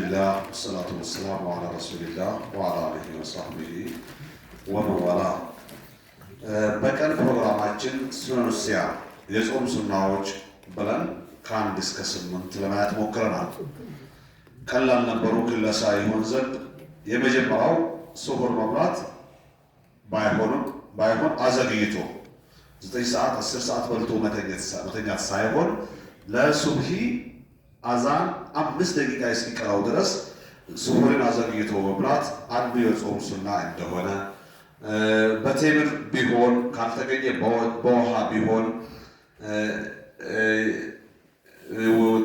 لله والصلاة والسلام على رسول الله وعلى آله وصحبه ومن والاه በቀን ፕሮግራማችን ሱነኑ ሲያም የጾም ሱናዎች ብለን ከአንድ እስከ 8 ለማየት ሞክረናል። ቀላል ነበሩ ክለሳ ይሆን ዘንድ የመጀመሪያው ሱሁር መብላት ባይሆን አዘግይቶ 9 ሰዓት 10 ሰዓት በልቶ መተኛት ሳይሆን ለሱብሂ አዛን 5 ደቂቃ እስኪቀረው ድረስ ሱሁርን አዘግይቶ መብላት አንዱ የጾም ሱና እንደሆነ በቴምር ቢሆን ካልተገኘ በውሃ ቢሆን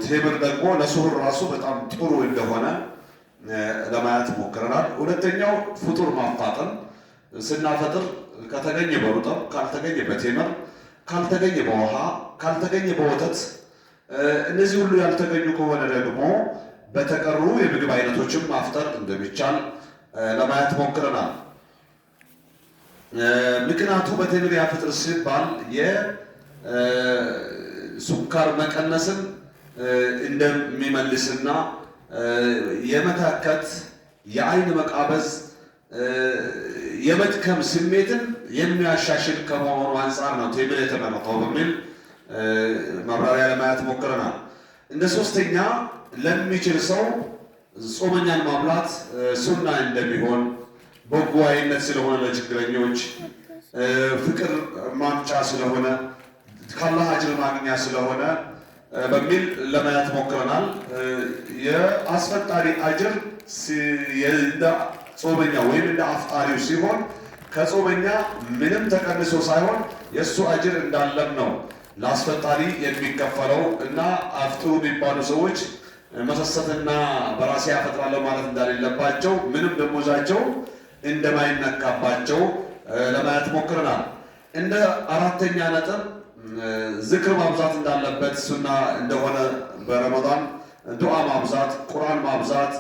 ቴምር ደግሞ ለሱሁር ራሱ በጣም ጥሩ እንደሆነ ለማየት ሞክረናል። ሁለተኛው ፍጡር ማፋጠን ስናፈጥር ከተገኘ በሩጠብ ካልተገኘ በቴምር ካልተገኘ በውሃ ካልተገኘ በወተት እነዚህ ሁሉ ያልተገኙ ከሆነ ደግሞ በተቀሩ የምግብ አይነቶችም ማፍጠር እንደሚቻል ለማየት ሞክረናል። ምክንያቱ በቴምር ያፍጥር ሲባል የሱካር መቀነስን እንደሚመልስና የመታከት የአይን መቃበዝ የመድከም ስሜትን የሚያሻሽል ከመሆኑ አንፃር ነው ቴምር የተመረጠው በሚል ማብራሪያ ለማየት ሞክረናል። እንደ ሶስተኛ ለሚችል ሰው ጾመኛን ማብላት ሱና እንደሚሆን በጎ አይነት ስለሆነ ለችግረኞች ፍቅር ማምጫ ስለሆነ ካላህ አጅር ማግኛ ስለሆነ በሚል ለማየት ሞክረናል። የአስፈጣሪ አጅር እንደ ጾመኛ ወይም እንደ አፍጣሪው ሲሆን ከጾመኛ ምንም ተቀንሶ ሳይሆን የእሱ አጅር እንዳለም ነው ለአስፈጣሪ የሚከፈለው እና አፍጥሩ የሚባሉ ሰዎች መሰሰትና በራሴ ያፈጥራለሁ ማለት እንዳሌለባቸው ምንም ደሞዛቸው እንደማይነካባቸው ለማየት ሞክረናል። እንደ አራተኛ ነጥብ ዝክር ማብዛት እንዳለበት ሱና እንደሆነ በረመዳን ዱዓ ማብዛት፣ ቁርአን ማብዛት፣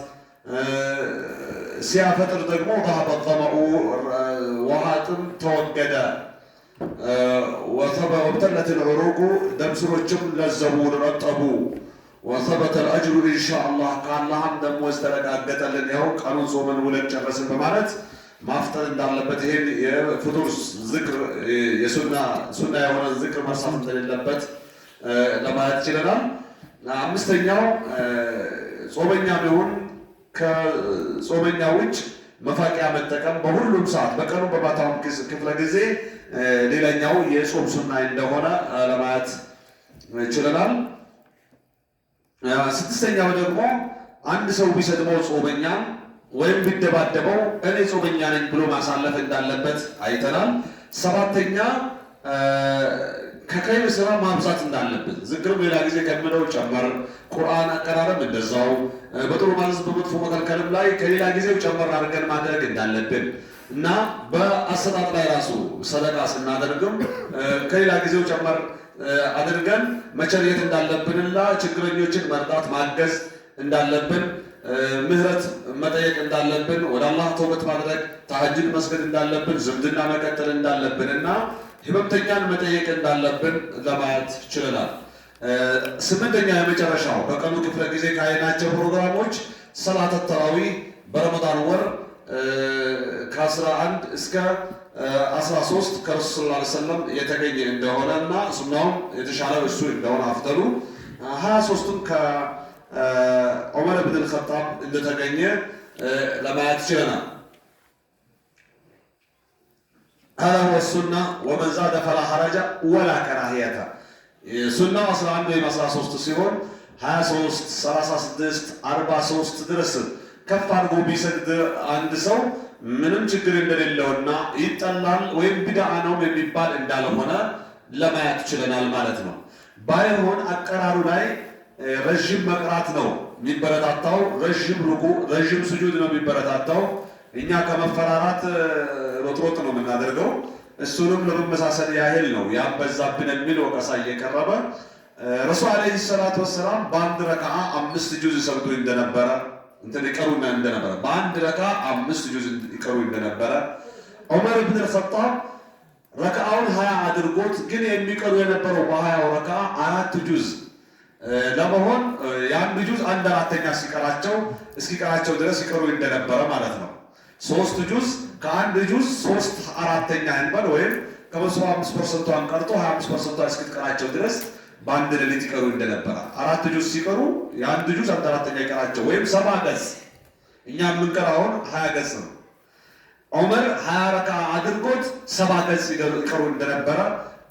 ሲያፈጥር ደግሞ ተሐበጠመኡ ወሃጥም ተወገደ ወተበተለት العروق ደምስሮችም ለዘቡ ረጠቡ ወثبت الأجر إن شاء الله ካላህም ደግሞ ዝተረጋገጠልን ያው ቀኑን ጾመን ውለን ጨረስን በማለት ማፍጠር እንዳለበት ይሄን የፍጡር ዝክር የሱና የሆነ ዝክር መርሳት እንደሌለበት ለማየት ችለናል። አምስተኛው ጾመኛ ቢሆን ከጾመኛ ውጭ መፋቂያ መጠቀም በሁሉም ሰዓት በቀኑ በማታውም ክፍለ ጊዜ ሌላኛው የጾም ሱና እንደሆነ ለማየት ችለናል። ስድስተኛው ደግሞ አንድ ሰው ቢሰድበው ጾመኛ ወይም ቢደባደበው እኔ ጾመኛ ነኝ ብሎ ማሳለፍ እንዳለበት አይተናል። ሰባተኛ ከኸይር ስራ ማብዛት እንዳለብን ዝክርም ሌላ ጊዜ ከምለው ጨመር፣ ቁርአን አቀራረብ እንደዛው በጥሩ ማዘዝ በመጥፎ መከልከልም ላይ ከሌላ ጊዜው ጨመር አድርገን ማድረግ እንዳለብን እና በአሰጣጥ ላይ ራሱ ሰደቃ ስናደርግም ከሌላ ጊዜው ጨመር አድርገን መቸርየት እንዳለብንና ችግረኞችን መርዳት ማገዝ እንዳለብን ምህረት መጠየቅ እንዳለብን ወደ አላህ ተውበት ማድረግ ተሐጅድ መስገድ እንዳለብን ዝምድና መቀጠል እንዳለብንና ህመምተኛን መጠየቅ እንዳለብን ለማየት ችለናል። ስምንተኛ የመጨረሻው በቀኑ ክፍለ ጊዜ ካየናቸው ፕሮግራሞች ሰላተ ተራዊህ በረመዳን ወር ከ11 እስከ 13 ከረሱል ሰለላሁ ዐለይሂ ወሰለም የተገኘ እንደሆነ እና ሱናውም የተሻለው እሱ እንደሆነ አፍተሉ 23ቱም ከዑመር ብን አልኸጣብ እንደተገኘ ለማየት ችለናል። هذا هو السنة ومن زاد فلا حرج ولا كراهية ሱናው 11 ወይም 13 ሲሆን 23 36 43 ድረስ ከፍ አድርጎ ቢሰግድ አንድ ሰው ምንም ችግር እንደሌለውና ይጠላል ወይም ቢድዓ ነው የሚባል እንዳልሆነ ለማየት ችለናል ማለት ነው። ባይሆን አቀራሩ ላይ ረጅም መቅራት ነው የሚበረታታው፣ ረጅም ሩኩዕ ረጅም ስጁድ ነው የሚበረታታው። እኛ ከመፈራራት ሮጥሮጥ ነው የምናደርገው። እሱንም ለመመሳሰል ያህል ነው ያበዛብን የሚል ወቀሳ እየቀረበ ረሱል አለይሂ ሰላቱ ወሰላም በአንድ ረክዓ 5 ጁዝ ይሰግዱ እንደነበረ ይቀሩና እንደነበረ በአንድ ረክዓ 5 ጁዝ ይቀሩ እንደነበረ ዑመር ብን አልኸጣብ ረክዓውን 20 አድርጎት ግን የሚቀሩ የነበረው በ20 ረክዓ 4 ጁዝ ለመሆን የአንድ ጁዝ 1/4 እስኪቀራቸው ድረስ ይቀሩ እንደነበረ ማለት ነው። 3 ጁዝ ከአንድ ጁዝ 3/4 እንበል ወይም ከ75%ን ቀርቶ 25%ን እስኪቀራቸው ድረስ በአንድ ሌሊት ይቀሩ እንደነበረ። 4 ጁዝ ሲቀሩ የአንድ ጁዝ 1/4 ይቀራቸው ወይም 70 ገጽ። እኛ የምንቀራውን 20 ገጽ ነው። ዑመር 20 ረካ አድርጎት 70 ገጽ ይቀሩ እንደነበረ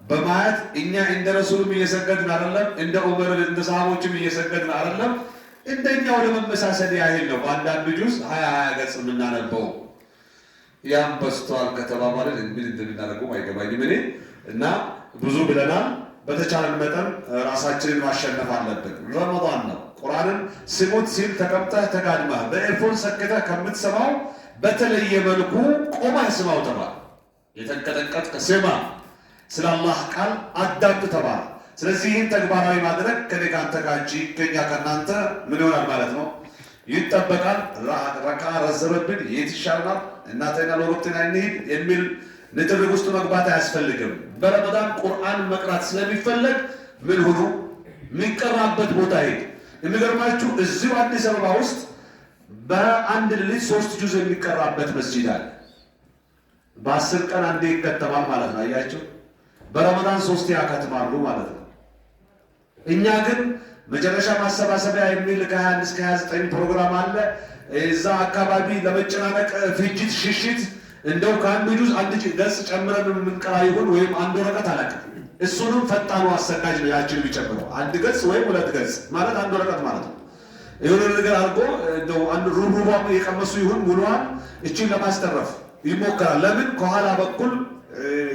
በማየት እኛ እንደ ረሱልም እየሰገድን አይደለም፣ እንደ ዑመር እንደ ሰሃቦችም እየሰገድን አይደለም፣ እንደኛው ለመመሳሰል ያህል ነው በአንዳንድ ጁዝ 20 ገጽ የምናነበው። ያም በስቷል ከተባባልን ምን እንደምናደርገው አይገባኝም እኔ እና ብዙ ብለናል። በተቻለን መጠን ራሳችንን ማሸነፍ አለብን። ረመዳን ነው። ቁርአንን ስሙት ሲል ተቀምጠህ ተጋድመህ በኤርፎን ሰክተህ ከምትሰማው በተለየ መልኩ ቆመህ ስማው ተባለ። የተንቀጠቀጥክ ስማ፣ ስለ አላህ ቃል አዳምጥ ተባለ። ስለዚህ ይህን ተግባራዊ ማድረግ ከኔ ካንተ ጋር ከኛ ከእናንተ ምን ይሆናል ማለት ነው ይጠበቃል። ረካ ረዘበብን የት ይሻላል እናተና ለወቅትና እንሂድ የሚል ንትርክ ውስጥ መግባት አያስፈልግም። በረመዳን ቁርአን መቅራት ስለሚፈለግ ምን ሁሉ የሚቀራበት ቦታ ሄድ። የሚገርማችሁ እዚሁ አዲስ አበባ ውስጥ በአንድ ሌሊት 3 ጁዝ የሚቀራበት መስጂድ አለ። በ10 ቀን አንዴ ይከተማል ማለት ነው። አያችሁ፣ በረመዳን 3 ያከትማሉ ማለት ነው። እኛ ግን መጨረሻ ማሰባሰቢያ የሚል ከ21 እስከ 29 ፕሮግራም አለ። እዛ አካባቢ ለመጨናነቅ ፍጅት፣ ሽሽት እንደው ከአንድ ጁዝ 1 ገጽ ጨምረን የምንቀራ ይሁን ወይም 1 ወረቀት አላውቅም። እሱንም ፈጣኑ አሰጋጅ ነው ያችን የሚጨምረው 1 ገጽ ወይም 2 ገጽ ማለት 1 ወረቀት ማለት ነው። የሆነ ነገር አድርጎ እንደው አንድ ሩብሩባም የቀመሱ ይሁን ሙሉዋን እቺን ለማስተረፍ ይሞከራል። ለምን ከኋላ በኩል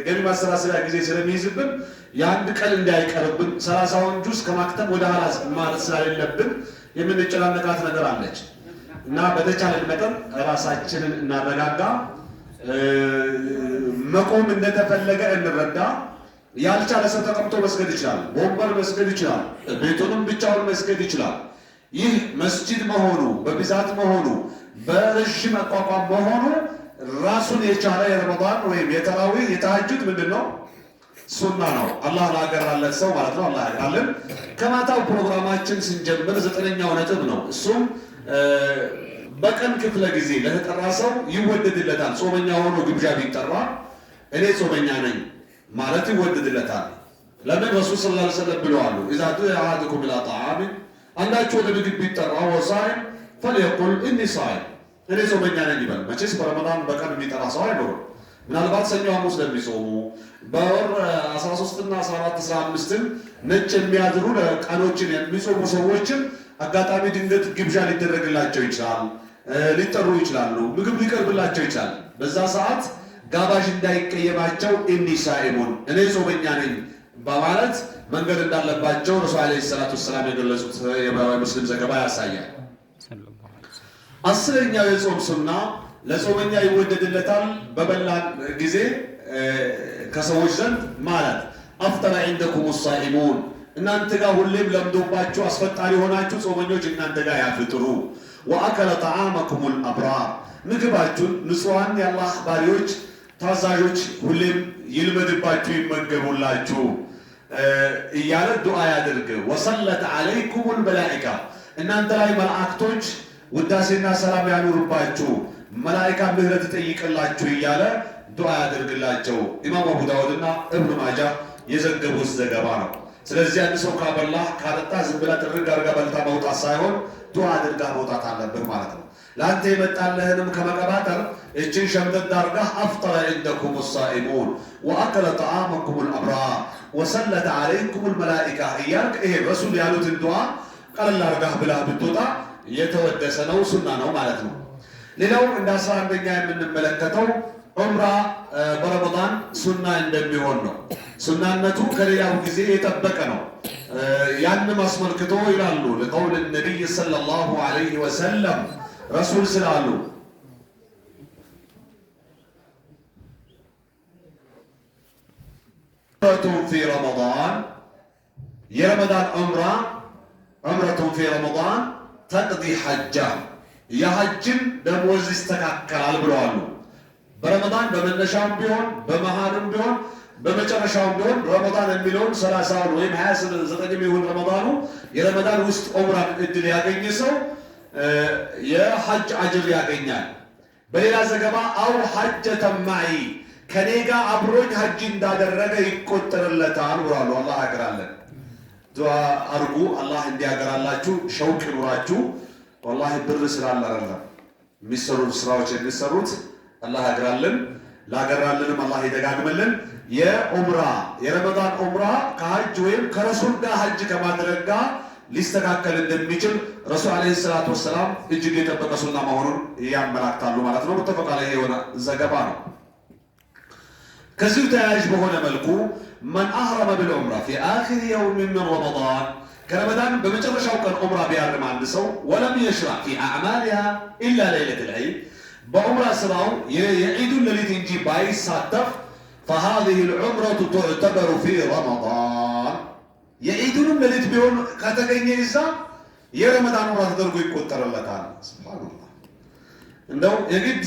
ገቢ ማሰባሰቢያ ጊዜ ስለሚይዝብን የአንድ ቀን እንዳይቀርብን 30ውን ጁዝ ከማክተም ወደ ኋላ ማለት ስለሌለብን የምንጨናነቃት ነገር አለች እና በተቻለን መጠን ራሳችንን እናረጋጋ። መቆም እንደተፈለገ እንረዳ። ያልቻለ ሰው ተቀምጦ መስገድ ይችላል፣ ወንበር መስገድ ይችላል፣ ቤቱንም ብቻውን መስገድ ይችላል። ይህ መስጂድ መሆኑ በብዛት መሆኑ በረዥም አቋቋም መሆኑ ራሱን የቻለ የረመዳን ወይም የተራዊህ የተሐጁድ ምንድን ነው ሱና ነው። አላህ ላገራለት ሰው ማለት ነው። አላህ ያግራልን። ከማታው ፕሮግራማችን ስንጀምር 9ኛው ነጥብ ነው። እሱም በቀን ክፍለ ጊዜ ለተጠራ ሰው ይወደድለታል። ጾመኛ ሆኖ ግብዣ ቢጠራ እኔ ጾመኛ ነኝ ማለት ይወደድለታል። ለምን ረሱል ሰለላሁ ዐለይሂ ወሰለም ብለዋል፣ ኢዛ ዱዓ አሐዱኩም ኢላ ጣዓሚን አንዳችሁ ወደ ምግብ ቢጠራ ወሳኢም ፈሊየቁል ኢኒ ሳኢም እኔ ጾመኛ ነኝ ይበል። መቼስ በረመዳን በቀን የሚጠራ ሰው አይኖርም። ምናልባት ሰኞ ሐሙስ ለሚጾሙ በወር 13 እና 14 15 ነጭ የሚያድሩ ቀኖችን የሚጾሙ ሰዎችን አጋጣሚ ድንገት ግብዣ ሊደረግላቸው ይችላል፣ ሊጠሩ ይችላሉ፣ ምግብ ሊቀርብላቸው ይችላል። በዛ ሰዓት ጋባዥ እንዳይቀየማቸው ኢኒ ሳኢሙን እኔ ጾመኛ ነኝ በማለት መንገድ እንዳለባቸው ረሱል ዓለይሂ ሰላቱ ወሰላም የገለጹት የሙስሊም ዘገባ ያሳያል። 10ኛው የጾም ሱና ለጾመኛ ይወደድለታል በበላን ጊዜ ከሰዎች ዘንድ ማለት አፍጠረ ዒንደኩም ሳኢሙን እናንተ ጋር ሁሌም ለምዶባችሁ አስፈጣሪ ሆናችሁ ጾመኞች እናንተ ጋር ያፍጥሩ። ወአከለ ጣዓመኩሙል አብራር ምግባችሁን ንጹሐን የአላህ ባሪዎች ታዛዦች ሁሌም ይልመድባችሁ ይመገቡላችሁ እያለ ዱዓ ያድርግ። ወሰለት ዓለይኩሙል መላኢካ እናንተ ላይ መላእክቶች ውዳሴና ሰላም ያኑርባችሁ፣ መላኢካ ምህረት ይጠይቅላችሁ እያለ ዱዓ ያድርግላቸው። ኢማም አቡ ዳውድና እብኑ ማጃ የዘገቡት ዘገባ ነው። ስለዚህ አንድ ሰው ካበላህ ካጠጣ ዝም ብለህ ጥርግ አድርጋ በልታ መውጣት ሳይሆን ዱዓ አድርጋ መውጣት አለብህ ማለት ነው። ለአንተ የመጣልህንም ከመቀባጠር እችን ሸምደድ አድርጋህ አፍጠረ ዒንደኩም ሳኢሙን ወአከለ ጣዓመኩሙል አብራር ወሰለት ዓለይኩሙል መላኢካ እያልክ ይሄ ረሱል ያሉትን ዱዓ ቀለል አድርጋህ ብላ ብትወጣ የተወደሰ ነው፣ ሱና ነው ማለት ነው። ሌላው እንደ 11ኛ የምንመለከተው ዑምራ በረመዳን ሱና እንደሚሆን ነው። ሱናነቱ ከሌላው ጊዜ የጠበቀ ነው። ያንም አስመልክቶ ይላሉ ለቀውል ነቢይ ሰለላሁ ዐለይሂ ወሰለም ረሱል ስላሉ ዑምረቱን ፊ ረመዳን የረመዳን ዑምራ ዑምረቱን ፊ ረመዳን ተቅዲ ሐጃ የሐጅን ደሞዝ ይስተካከላል ብለዋሉ። በረመዳን በመነሻም ቢሆን በመሃልም ቢሆን በመጨረሻው ቢሆን ረመዳን የሚለውን 30 ወይም 29 የሚሆን ረመዳኑ የረመዳን ውስጥ ዑምራ እድል ያገኘ ሰው የሐጅ አጅር ያገኛል። በሌላ ዘገባ አው ሐጀተ ማዒ ከኔ ጋር አብሮኝ ሐጅ እንዳደረገ ይቆጠርለታል ብሏል። አላህ ያግራለን። ዱዓ አርጉ አላህ እንዲያገራላችሁ ሸውቅ ይኑራችሁ። ወላሂ ብር ስላለ አይደለም የሚሰሩ ስራዎች የሚሰሩት አላህ ያግራልን። ላገራልንም አላህ ይደጋግመልን። የዑምራ የረመዳን ዑምራ ከሐጅ ወይም ከረሱል ጋር ሐጅ ከማድረግ ጋር ሊስተካከል እንደሚችል ረሱል አለይሂ ሰላቱ ወሰላም እጅግ የጠበቀ ሱና መሆኑን ያመላክታሉ ማለት ነው። ሙተፈቅ ዐለይሂ የሆነ ዘገባ ነው። ከዚሁ ተያያዥ በሆነ መልኩ መን አህረመ ቢልዑምራ ፊ አኺር የውም ሚን ረመዳን ከረመዳን በመጨረሻው ቀን ዑምራ ቢያርም አንድ ሰው ወለም የሽረዕ ፊ አዕማሊሃ ኢላ ለይለቱል ዒድ በዑምራ ስራው የዒዱን ሌሊት እንጂ ባይሳተፍ فهذه العمرة تعتبر في رمضان የዒዱንም ሌሊት ቢሆን ከተገኘ ይዛ የረመዳን ዑምራ ተደርጎ ይቆጠርለታል። ሱብሃንአላህ። እንደው የግድ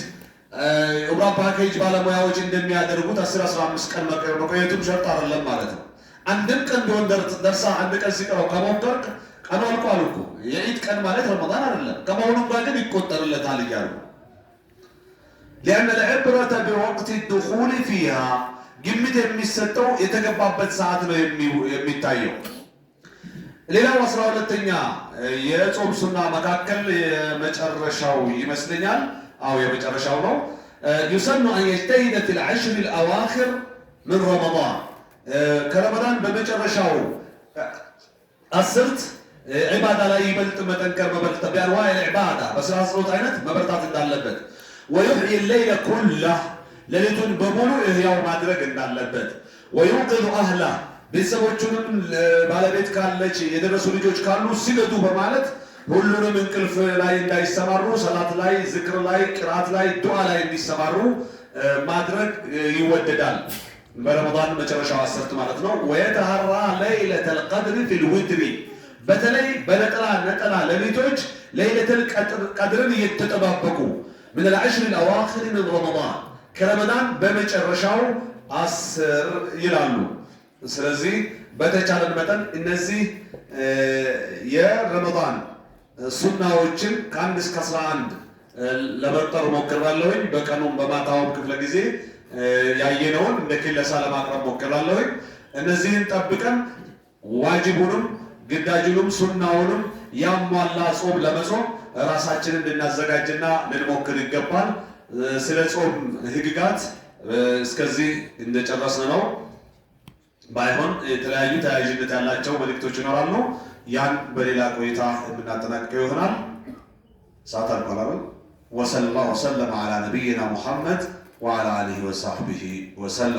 ዑምራ ፓኬጅ ባለሙያዎች እንደሚያደርጉት 10-15 ቀን መቆየቱም ሸርጥ አይደለም ማለት ነው። አንድም ቀን ቢሆን ደርሳ አንድ ቀን ሲቀረው ከሞከርክ ቀኑ አልቋል እኮ። የዒድ ቀን ማለት ረመዳን አይደለም ከመሆኑም ጋር ግን ይቆጠርለታል እያሉ لأن العبرة بوقت الدخول فيها ግምት የሚሰጠው የተገባበት ሰዓት ነው የሚታየው። ሌላው 12ኛ የጾም ሱና መካከል የመጨረሻው ይመስለኛል። አዎ የመጨረሻው ነው። يسن أن يجتهد في العشر الأواخر من رمضان ከረመዳን በመጨረሻው 10 ዒባዳ ላይ ይበልጥ መጠንከር መበልጥ በአንዋዕ العبادة በስራ ጸሎት አይነት መበርታት እንዳለበት ويحيي الليل كله ሌሊቱን በሙሉ እህያው ማድረግ እንዳለበት ويوقظ أهله ቤተሰቦቹንም ባለቤት ካለች የደረሱ ልጆች ካሉ ሲገዱ በማለት ሁሉንም እንቅልፍ ላይ እንዳይሰማሩ ሰላት ላይ ዝክር ላይ ቅራት ላይ ዱዓ ላይ እንዲሰማሩ ማድረግ ይወደዳል። በረመዳን መጨረሻው 10 ማለት ነው። ويتهرى ليلة القدر في الوتر በተለይ በነጠላ ሌሊቶች ليلة القدርን እየተጠባበቁ من العشر الأواخر من رمضان كرمضان بمجرشاو 10 ይላሉ። ስለዚህ በተቻለን መጠን እነዚህ የረመዳን ሱናዎችን ከ1 እስከ 11 ለመቁጠር ሞክራለሁኝ። በቀኑም በማታውም ክፍለ ጊዜ ያየነውን እንደ ክለሳ ለማቅረብ ሞክራለሁኝ። እነዚህን ጠብቀን ዋጅቡንም ግዳጁንም ሱናውንም ያሟላ ጾም ለመጾም ራሳችንን እንድናዘጋጅና ልንሞክር ይገባል። ስለ ጾም ህግጋት እስከዚህ እንደጨረስን ነው። ባይሆን የተለያዩ ተያያዥነት ያላቸው መልእክቶች ይኖራሉ። ያን በሌላ ቆይታ የምናጠናቅቀው ይሆናል። ሰዓት አልቋል። ወሰለላሁ ወሰለም ዐላ ነቢይና ሙሐመድ ወዐላ አሊሂ ወሰሕቢሂ ወሰለም።